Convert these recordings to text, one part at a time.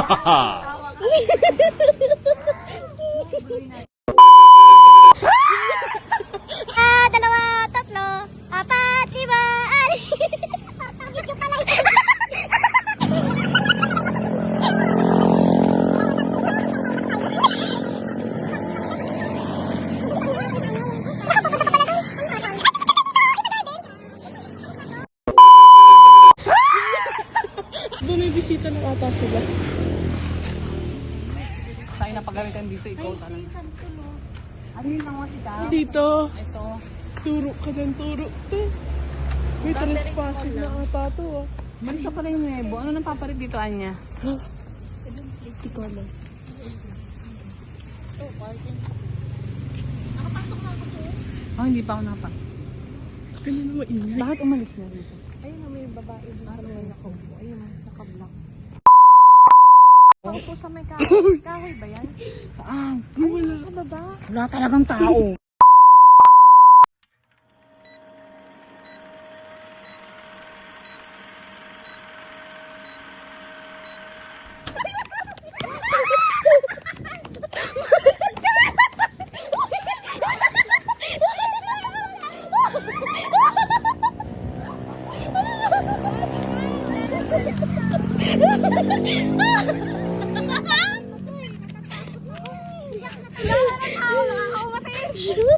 Dalawa, tatlo, apat, lima, ay! Video pala ito. Bumibisita ng ata sila. Tayo na pagamitan dito, ikaw talaga. Ano yung mga sita? Dito. Ito. Turo ka ng turo. May trespassing na ata to ah. Malisa pala yung nebo. Ano nang papalit dito, Anya? Hindi ko alam. Oh, hindi pa ako napa. Ganyan na maingay. Bakit umalis na dito? Ayun na, may babae dito sa may nakaupo. Ayun, nakablock. Ako po sa may kahoy. Kahoy ba yan? Saan? Wala. Sa baba. Wala talagang tao.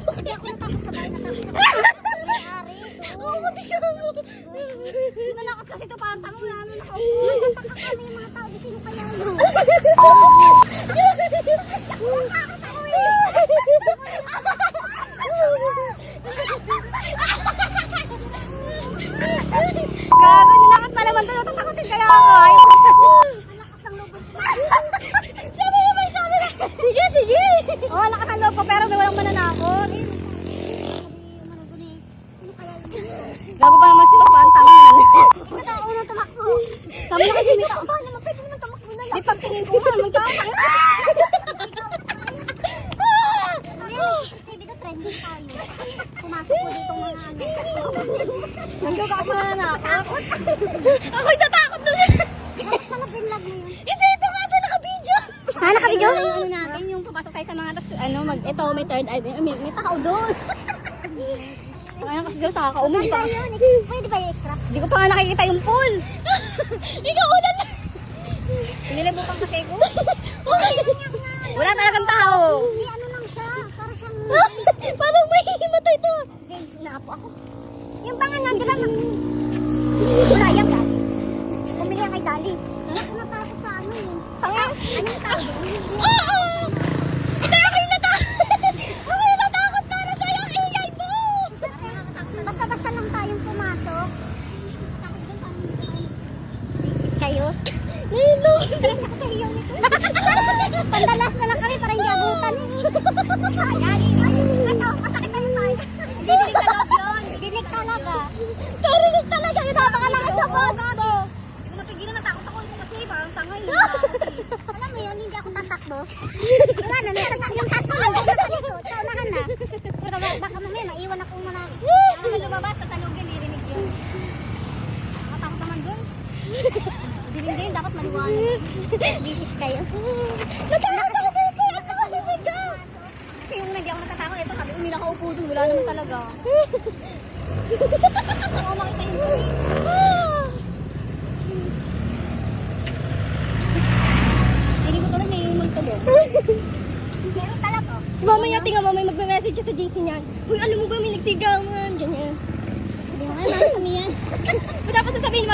Hindi ako natakot sa bahay, natakot sa bahay. Oo, mati ka mo. Nanakot kasi ito parang tanong namin nakaupo. Nagtataka kami yung mga tao. Sino kaya yun? Natakot ako eh. Gago, ninakot pa naman ito. Tatakotin kaya ako. Ang lakas ng loob. Sabi mo ba sabi na? Sige, sige. Oo, lakas ng loob ko pero may walang mananakot. Gago pa naman sila, parang tangan. Ikaw na unang tumakbo. Sabi na kasi may tao. Paano naman pwede naman tumakbo na lang? Di pagtingin ko nga, may tao. TV na trending tayo. Pumasok ko dito mga ano. Nagsuka kasi na nanakot. Ako'y natakot na siya. Bakit pala binlag mo yun? Hindi, ito nga ito naka-video. Ha, naka-video? Yung ano natin, yung papasok tayo sa mga, tas ano, ito, may third eye, may tao doon. Ano kasi sila sa kakaumog pa. Pwede ba i-craft? Hindi ko pa nga nakikita yung pool. Ikaw ulan na. Nilibukan kasi ko. Wala talagang tao. Hindi, ano lang siya. Para siyang... Parang may himatay to. Guys, naapo ako. Yung bangan na, di ba? Wala yan, Dali. Pumili yan kay Dali. Hindi ako natakot sa ano eh. Tanga? Ano yung tao doon? Oo! Hindi ako yung natakot. Ako yung natakot para sa'yo. Ingay mo! Basta-basta lang tayong pumasok. Takot doon, paano basic kayo? Nilo! Stress ako sa iyo nito. Pandalas na lang kami para hindi abutan. Ito, masakit tayo tayo. Didilig sa loob yun. Didilig talaga. Didilig talaga. Yung napakalakad sa post mo. Hindi ko mapigilan, natakot ako ito kasi parang tangay. Alam mo yun, hindi ako tatakbo. Wala na, yung tatlo nandun na sa likod. Sa unahan na. Pero baka mamaya, naiwan akong mga... Kaya naman lumabas, tatalog yun, irinig yun. Nakatakot naman dun. Dilim din, dapat maliwanag. Visit kayo. Natakot ako kayo. Kasi yung hindi ako natatakot, ito sabi ko, may nakaupo dun. Wala naman talaga. Oo, makita yung buhay. Hindi ko talaga may magtubo. Meron talaga. Mamaya, tingnan mo, may magme-message siya sa JC niyan. Uy, alam mo ba, may nagsigawan. Ganyan. Sabi mo nga, kami yan. Dapat sasabihin,